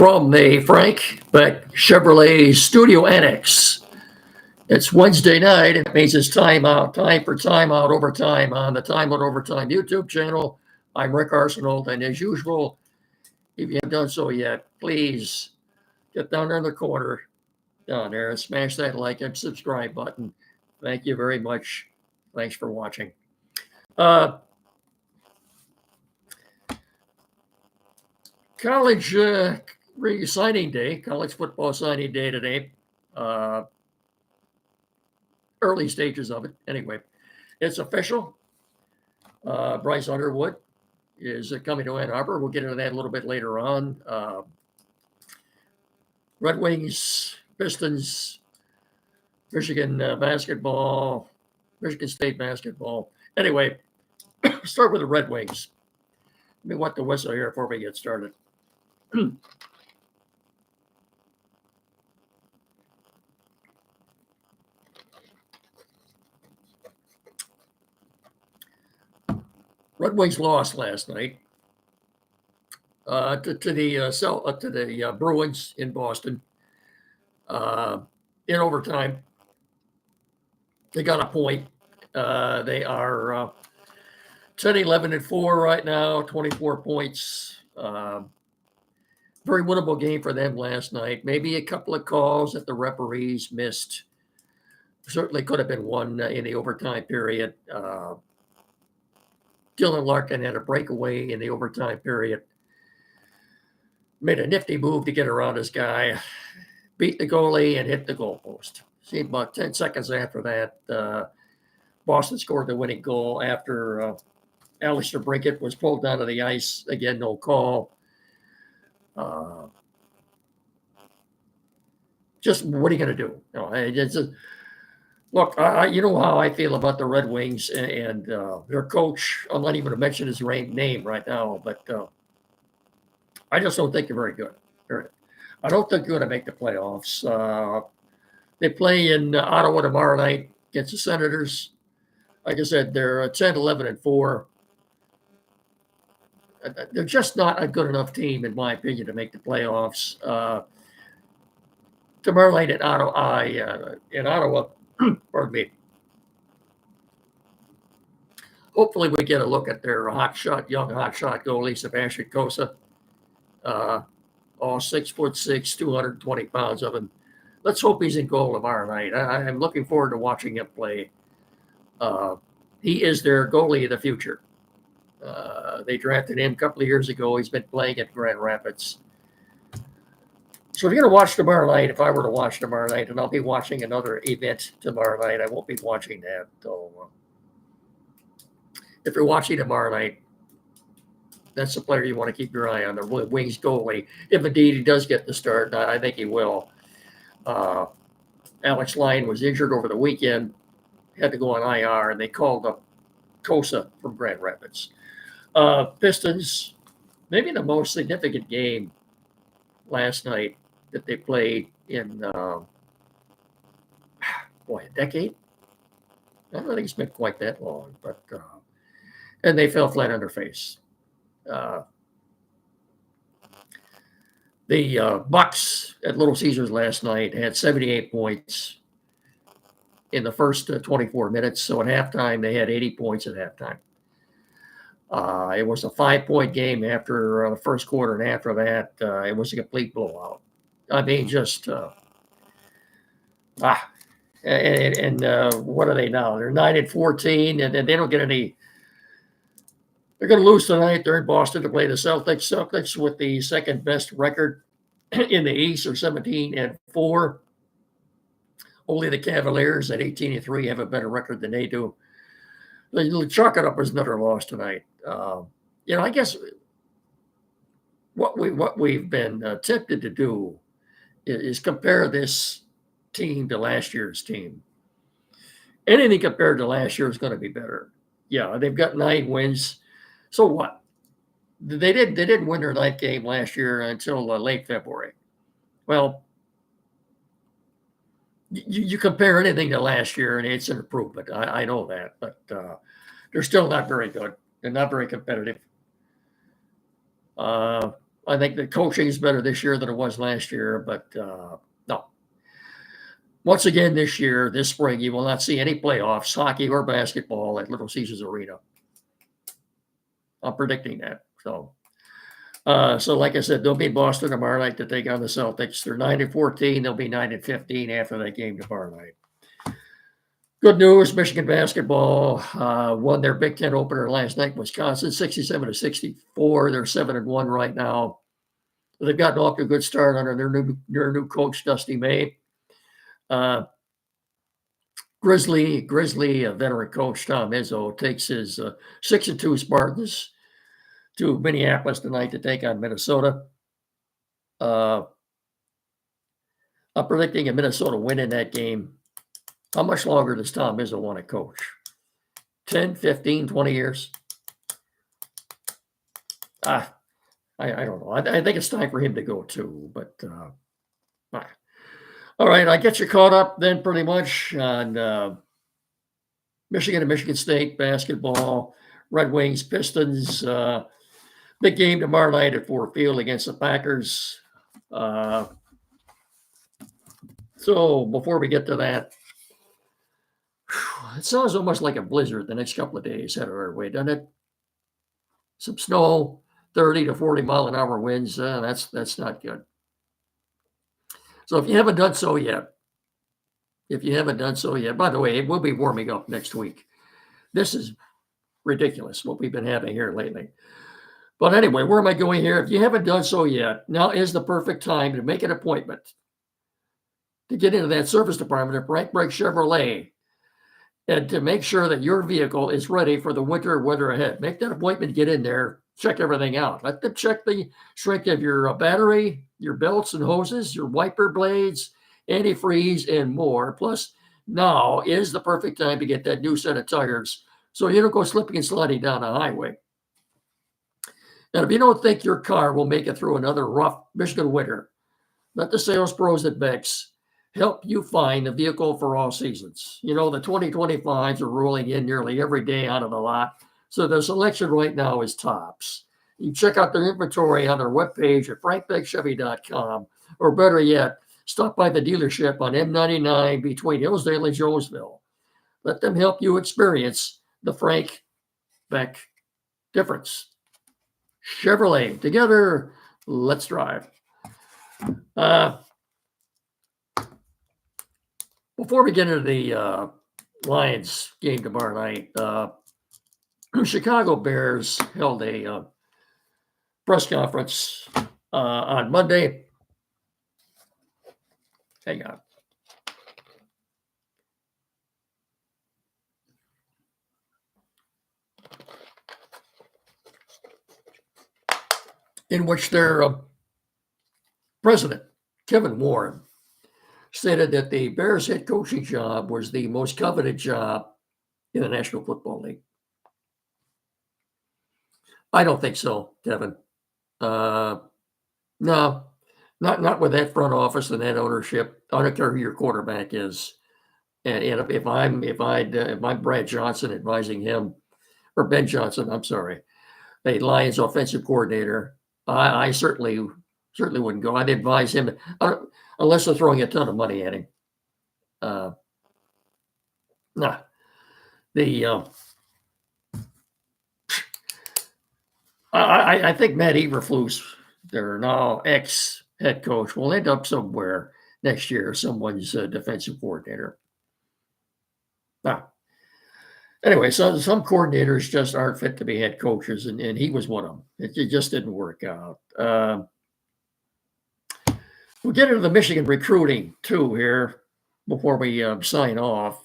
From the Frank Beck Chevrolet Studio Annex. It's Wednesday night. It means it's time for time out overtime on the Time Out Overtime YouTube channel. I'm Rick Arsenault, and as usual, if you haven't done so yet, please get down there in the corner, down there, and smash that like and subscribe button. Thank you very much. Thanks for watching. College signing day, college football signing day today. Early stages of it. Anyway, it's official. Bryce Underwood is coming to Ann Arbor. We'll get into that a little bit later on. Red Wings, Pistons, Michigan basketball, Michigan State basketball. Anyway, start with the Red Wings. Let me wet the whistle here before we get started. Red Wings lost last night to the Bruins in Boston in overtime. They got a point. They are 10-11-4 right now, 24 points. Very winnable game for them last night. Maybe a couple of calls that the referees missed. Certainly could have been won in the overtime period. Dylan Larkin had a breakaway in the overtime period. Made a nifty move to get around his guy. Beat the goalie and hit the goalpost. See, about 10 seconds after that, Boston scored the winning goal after Alistair Brinkett was pulled down to the ice. Again, no call. Just what are you going to do? Look, you know how I feel about the Red Wings and their coach. I'm not even going to mention his name right now, but I just don't think they're very good. I don't think they're going to make the playoffs. They play in Ottawa tomorrow night against the Senators. Like I said, they're 10-11-4. They're just not a good enough team, in my opinion, to make the playoffs. Tomorrow night in Ottawa, pardon me. Hopefully, we get a look at their young hotshot goalie, Sebastian Cossa. All 6'6", 220 pounds of him. Let's hope he's in goal tomorrow night. I'm looking forward to watching him play. He is their goalie of the future. They drafted him a couple of years ago. He's been playing at Grand Rapids. So if you're going to watch tomorrow night, if I were to watch tomorrow night, and I'll be watching another event tomorrow night, I won't be watching that. So if you're watching tomorrow night, that's the player you want to keep your eye on, the Wings goalie. If indeed he does get the start, I think he will. Alex Lyon was injured over the weekend, had to go on IR, and they called up Cossa from Grand Rapids. Pistons, maybe the most significant game last night that they played in, a decade? I don't think it's been quite that long, but and they fell flat on their face. The Bucks at Little Caesars last night had 78 points in the first 24 minutes. So at halftime, they had 80 points at halftime. It was a 5-point game after the first quarter, and after that, it was a complete blowout. I mean, just what are they now? They're 9-14, and they don't get any. They're going to lose tonight. They're in Boston to play the Celtics. Celtics with the second best record in the East are 17-4. Only the Cavaliers at 18-3 have a better record than they do. They'll chalk it up as another loss tonight. I guess what we've been tempted to do is compare this team to last year's team. Anything compared to last year is going to be better. Yeah, they've got 9 wins. So what? They didn't win their 9th game last year until late February. Well, you compare anything to last year, and it's an improvement. I know that, but they're still not very good. They're not very competitive. I think the coaching is better this year than it was last year, but no. Once again, this spring, you will not see any playoffs, hockey or basketball, at Little Caesars Arena. I'm predicting that. So like I said, they'll be in Boston tomorrow night to take on the Celtics. They're 9-14. They'll be 9-15 after that game tomorrow night. Good news, Michigan basketball won their Big Ten opener last night in Wisconsin, 67-64. They're 7-1 right now. They've gotten off to a good start under their new coach, Dusty May. Grizzly veteran coach Tom Izzo takes his 6-2 Spartans to Minneapolis tonight to take on Minnesota. I'm predicting a Minnesota win in that game. How much longer does Tom Izzo want to coach? 10, 15, 20 years? I don't know. I think it's time for him to go too, but all right, I get you caught up then pretty much on Michigan and Michigan State basketball, Red Wings, Pistons. Big game tomorrow night at Ford Field against the Packers. So before we get to that, it sounds almost like a blizzard the next couple of days headed our way, doesn't it? Some snow, 30 to 40 mile an hour winds. That's not good. So if you haven't done so yet, by the way, it will be warming up next week. This is ridiculous what we've been having here lately. But anyway, where am I going here? If you haven't done so yet, now is the perfect time to make an appointment to get into that service department at Frank Brake Chevrolet and to make sure that your vehicle is ready for the winter weather ahead. Make that appointment, get in there, check everything out. Let them check the strength of your battery, your belts and hoses, your wiper blades, antifreeze, and more. Plus, now is the perfect time to get that new set of tires so you don't go slipping and sliding down the highway. And if you don't think your car will make it through another rough Michigan winter, let the sales pros at Beck's help you find a vehicle for all seasons. You know, the 2025s are rolling in nearly every day out of the lot, so the selection right now is tops. You check out their inventory on their webpage at frankbeckchevy.com, or better yet, stop by the dealership on M99 between Hillsdale and Jonesville. Let them help you experience the Frank Beck difference. Chevrolet, together, let's drive. Before we get into the Lions game tomorrow night, Chicago Bears held a press conference on Monday. Hang on. In which their president, Kevin Warren, stated that the Bears head coaching job was the most coveted job in the National Football League. I don't think so, Kevin. No, not with that front office and that ownership. I don't care who your quarterback is. And if I'm Brad Johnson advising him, or Ben Johnson, I'm sorry, the Lions offensive coordinator, I certainly wouldn't go. I'd advise him, unless they're throwing a ton of money at him. I think Matt Eberflus, their now ex-head coach, will end up somewhere next year, someone's defensive coordinator. Anyway, so some coordinators just aren't fit to be head coaches, and he was one of them. It just didn't work out. We'll get into the Michigan recruiting, too, here before we sign off.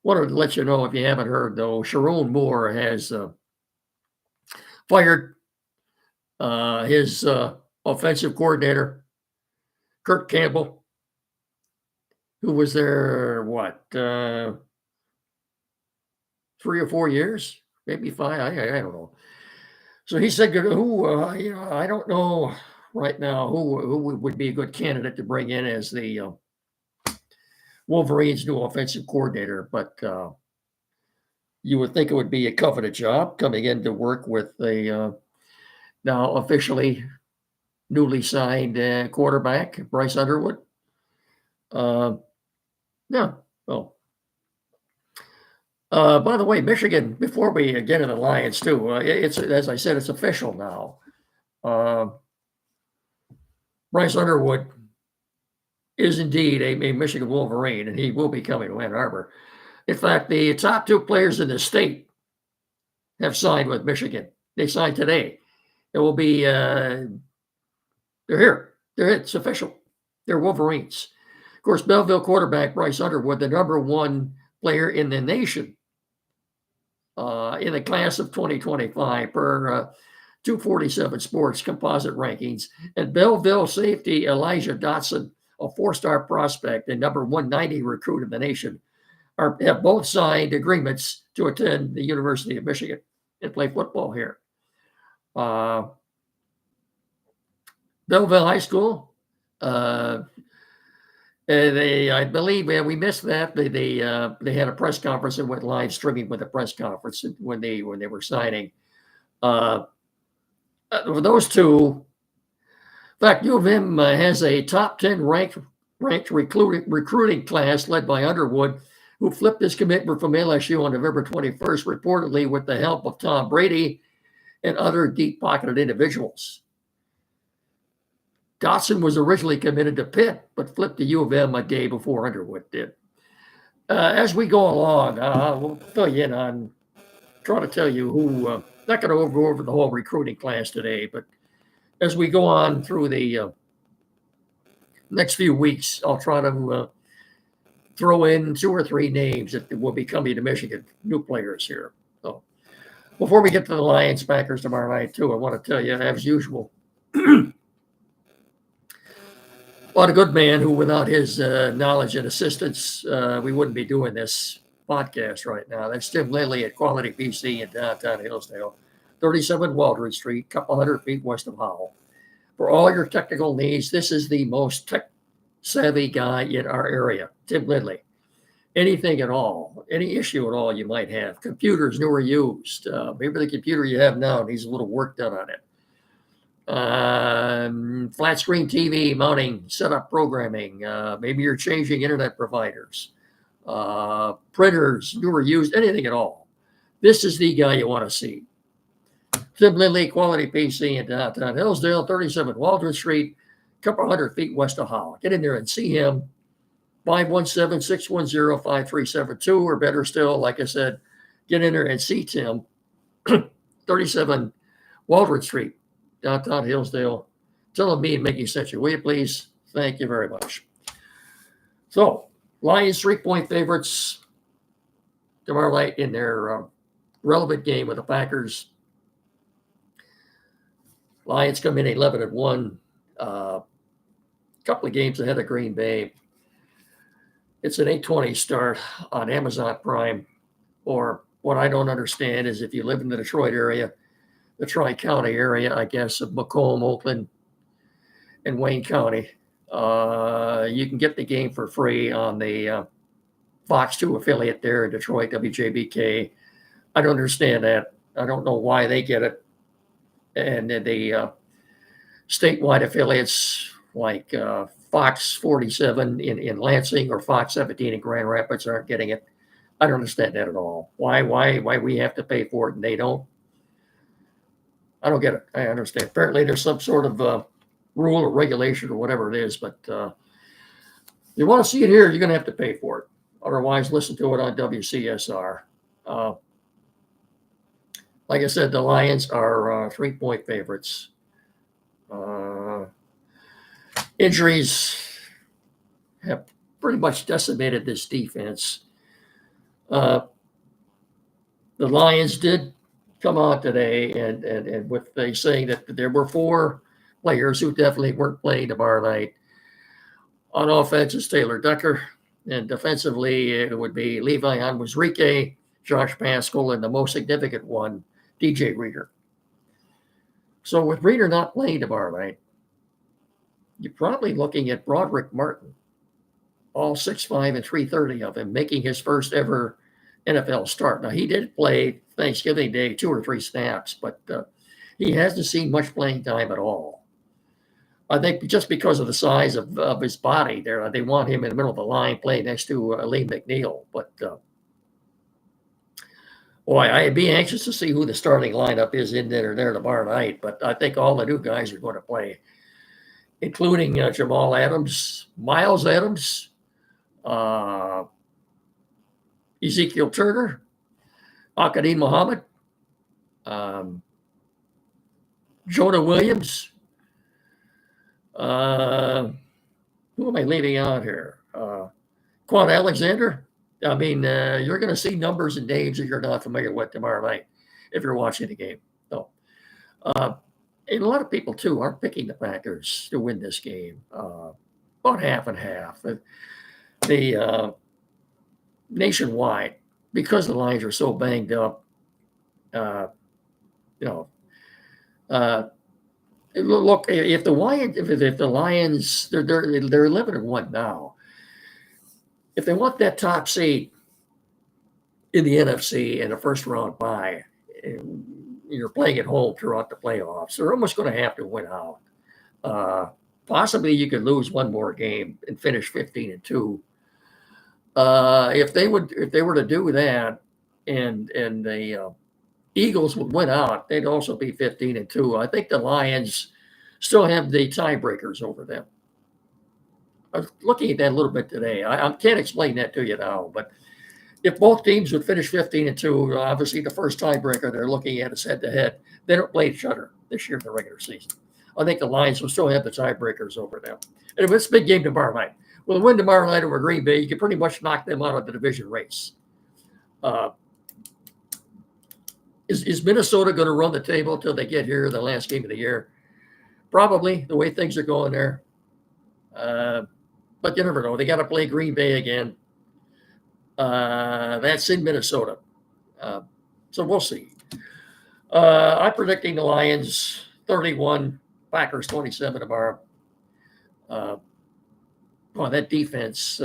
Wanted to let you know, if you haven't heard, though, Sharon Moore has fired his offensive coordinator, Kirk Campbell, who was there, 3 or 4 years, maybe 5. I don't know. So he said, I don't know right now who would be a good candidate to bring in as the Wolverines' new offensive coordinator, but you would think it would be a coveted job coming in to work with the now officially newly signed quarterback, Bryce Underwood. Yeah. Oh. By the way, Michigan, before we get into the Lions too, it's, as I said, it's official now. Bryce Underwood is indeed a Michigan Wolverine, and he will be coming to Ann Arbor. In fact, the top 2 players in the state have signed with Michigan. They signed today. It will be, they're here. It's official. They're Wolverines. Of course, Belleville quarterback Bryce Underwood, the number 1 player in the nation in the class of 2025 per 247 Sports composite rankings. And Belleville safety Elijah Dotson, a 4-star prospect and number 190 recruit in the nation, have both signed agreements to attend the University of Michigan and play football here. Belleville High School, I believe we missed that. They had a press conference and went live streaming with a press conference when they were signing. For those 2, in fact, U of M has a top 10 ranked recruiting class led by Underwood, who flipped his commitment from LSU on November 21st, reportedly with the help of Tom Brady and other deep-pocketed individuals. Dotson was originally committed to Pitt, but flipped to U of M a day before Underwood did. As we go along, we'll fill you in on trying to tell you who, not going to go over the whole recruiting class today, but as we go on through the next few weeks, I'll try to throw in 2 or 3 names that will be coming to Michigan, new players here. So before we get to the Lions Packers tomorrow night, too, I want to tell you, as usual, what a good man who, without his knowledge and assistance, we wouldn't be doing this podcast right now. That's Tim Lindley at Quality PC in downtown Hillsdale, 37 Waldron Street, a couple hundred feet west of Howell. For all your technical needs, this is the most tech-savvy guy in our area, Tim Lindley. Anything at all, any issue at all you might have, computers new or used, maybe the computer you have now needs a little work done on it. Flat screen TV mounting, setup programming, maybe you're changing internet providers, printers, new or used, anything at all. This is the guy you want to see. Tim Lindley, Quality PC in downtown Hillsdale, 37 Waldron Street, a couple hundred feet west of Howell. Get in there and see him. 517-610-5372, or better still, like I said, get in there and see Tim. 37 Waldron Street, downtown Hillsdale. Tell him me and Mickey sent you. Will you please? Thank you very much. So, Lions 3-point favorites tomorrow night in their relevant game with the Packers. Lions come in 11-1, couple of games ahead of Green Bay. It's an 8:20 start on Amazon Prime, or what I don't understand is if you live in the Detroit area, the Tri-County area, I guess, of Macomb, Oakland, and Wayne County, you can get the game for free on the Fox 2 affiliate there in Detroit, WJBK. I don't understand that. I don't know why they get it. And the statewide affiliates like Fox 47 in Lansing or Fox 17 in Grand Rapids aren't getting it. I don't understand that at all. Why we have to pay for it and they don't? I don't get it. I understand. Apparently there's some sort of rule or regulation or whatever it is, but you want to see it here, you're going to have to pay for it. Otherwise, listen to it on WCSR. Like I said, the Lions are 3-point favorites. Injuries have pretty much decimated this defense. The Lions did come out today and with they saying that there were 4 players who definitely weren't playing tomorrow night. On offense is Taylor Decker, and defensively it would be Levi Onwuzurike, Josh Paschal, and the most significant one, DJ Reader. So with Reader not playing tomorrow night, you're probably looking at Broderick Martin, all 6'5" and 330 of him, making his first ever NFL start. Now, he did play Thanksgiving Day 2 or 3 snaps, but he hasn't seen much playing time at all. I think just because of the size of his body there, they want him in the middle of the line playing next to Lee McNeil. But boy, I'd be anxious to see who the starting lineup is in there tomorrow night. But I think all the new guys are going to play, including Jamal Adams, Miles Adams, uh, Ezekiel Turner, Akadim Muhammad, um, Jonah Williams. Who am I leaving out here? Quan Alexander. I mean, you're going to see numbers and names that you're not familiar with tomorrow night if you're watching the game. So, and a lot of people, too, aren't picking the Packers to win this game. About half and half. The nationwide, because the Lions are so banged up, you know, look, if the Lions, they're 11-1 now. If they want that top seed in the NFC and a first round bye, you're playing at home throughout the playoffs, they're almost going to have to win out. Possibly you could lose one more game and finish 15-2. If they were to do that, and the Eagles would win out, they'd also be 15-2. I think the Lions still have the tiebreakers over them. I was looking at that a little bit today. I can't explain that to you now, but if both teams would finish 15-2, obviously the first tiebreaker they're looking at is head-to-head. They don't play each other this year in the regular season. I think the Lions will still have the tiebreakers over them. And if it's a big game tomorrow night, well, the win tomorrow night over Green Bay, you can pretty much knock them out of the division race. Is Minnesota going to run the table until they get here, the last game of the year? Probably, the way things are going there. But you never know. They got to play Green Bay again. That's in Minnesota. So we'll see. I'm predicting the Lions 31, Packers 27 tomorrow. That defense,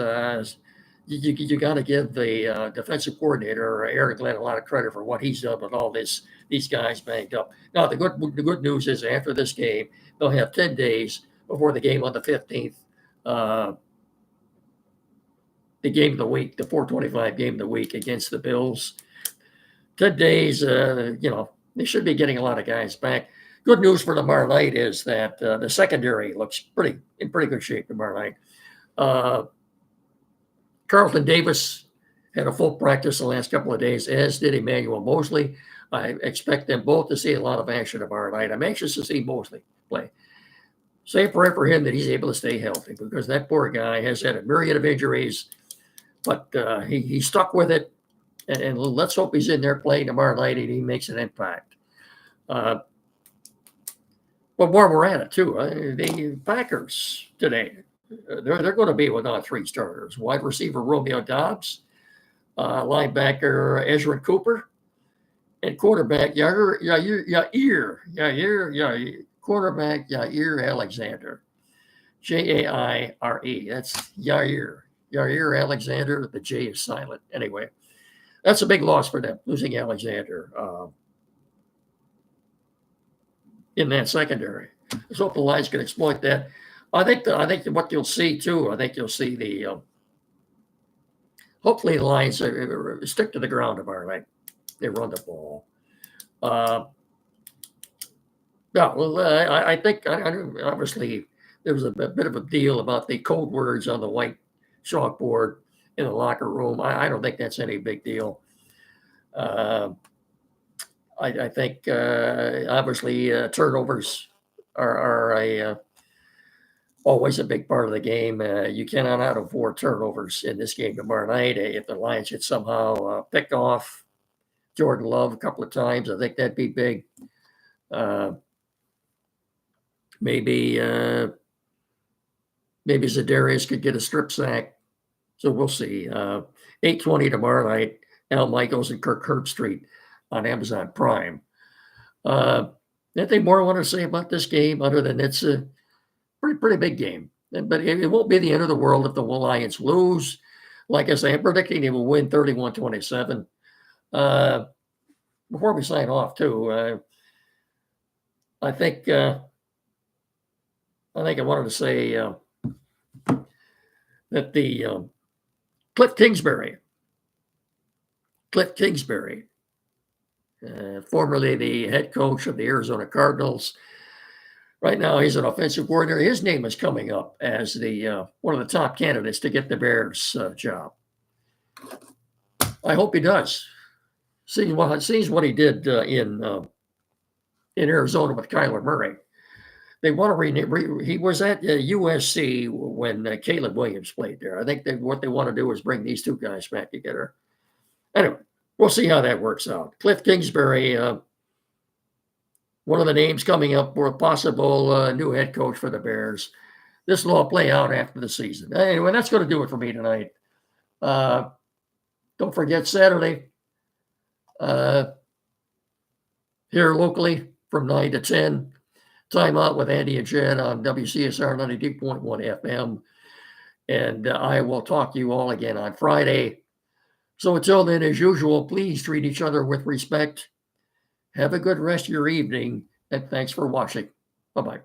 you got to give the defensive coordinator, Aaron Glenn, a lot of credit for what he's done with all these guys banged up. Now, the good news is after this game, they'll have 10 days before the game on the 15th. The game of the week, the 4:25 game of the week against the Bills. 10 days, they should be getting a lot of guys back. Good news for tomorrow night is that the secondary looks in pretty good shape tomorrow night. Carlton Davis had a full practice the last couple of days, as did Emmanuel Mosley. I expect them both to see a lot of action tomorrow night. I'm anxious to see Mosley play. Say a prayer for him that he's able to stay healthy, because that poor guy has had a myriad of injuries, but he stuck with it. And let's hope he's in there playing tomorrow night and he makes an impact. But where we're at it, too, the Packers today, they're going to be without three starters. Wide receiver Romeo Doubs, linebacker Ezra Cooper, and quarterback quarterback Yair Alexander, Jaire. That's Yair Alexander. The J is silent. Anyway, that's a big loss for them, losing Alexander in that secondary. Let's hope the Lions can exploit that. I think what you'll see too. I think you'll see the. Hopefully, the Lions stick to the ground tomorrow night. They run the ball. I think obviously there was a bit of a deal about the code words on the white chalkboard in the locker room. I don't think that's any big deal. I think obviously turnovers are always a big part of the game. You cannot afford turnovers in this game tomorrow night. If the Lions should somehow pick off Jordan Love a couple of times, I think that'd be big. Maybe Za'Darius could get a strip sack. So we'll see. 8:20 tomorrow night, Al Michaels and Kirk Herbstreit on Amazon Prime. Anything more I want to say about this game other than it's a pretty big game? But it won't be the end of the world if the Lions lose. Like I say, I'm predicting they will win 31-27. Before we sign off, too, I think I think I wanted to say that the Cliff Kingsbury, formerly the head coach of the Arizona Cardinals. Right now, he's an offensive coordinator. His name is coming up as the one of the top candidates to get the Bears job. I hope he does. Seeing what he did in Arizona with Kyler Murray. They want to rename. He was at USC when Caleb Williams played there. I think what they want to do is bring these two guys back together. Anyway, we'll see how that works out. Cliff Kingsbury, one of the names coming up for a possible new head coach for the Bears. This will all play out after the season. Anyway, that's going to do it for me tonight. Don't forget Saturday, here locally from 9 to 10, Time Out with Andy and Jen on WCSR 92.1 FM. And I will talk to you all again on Friday. So until then, as usual, please treat each other with respect. Have a good rest of your evening, and thanks for watching. Bye-bye.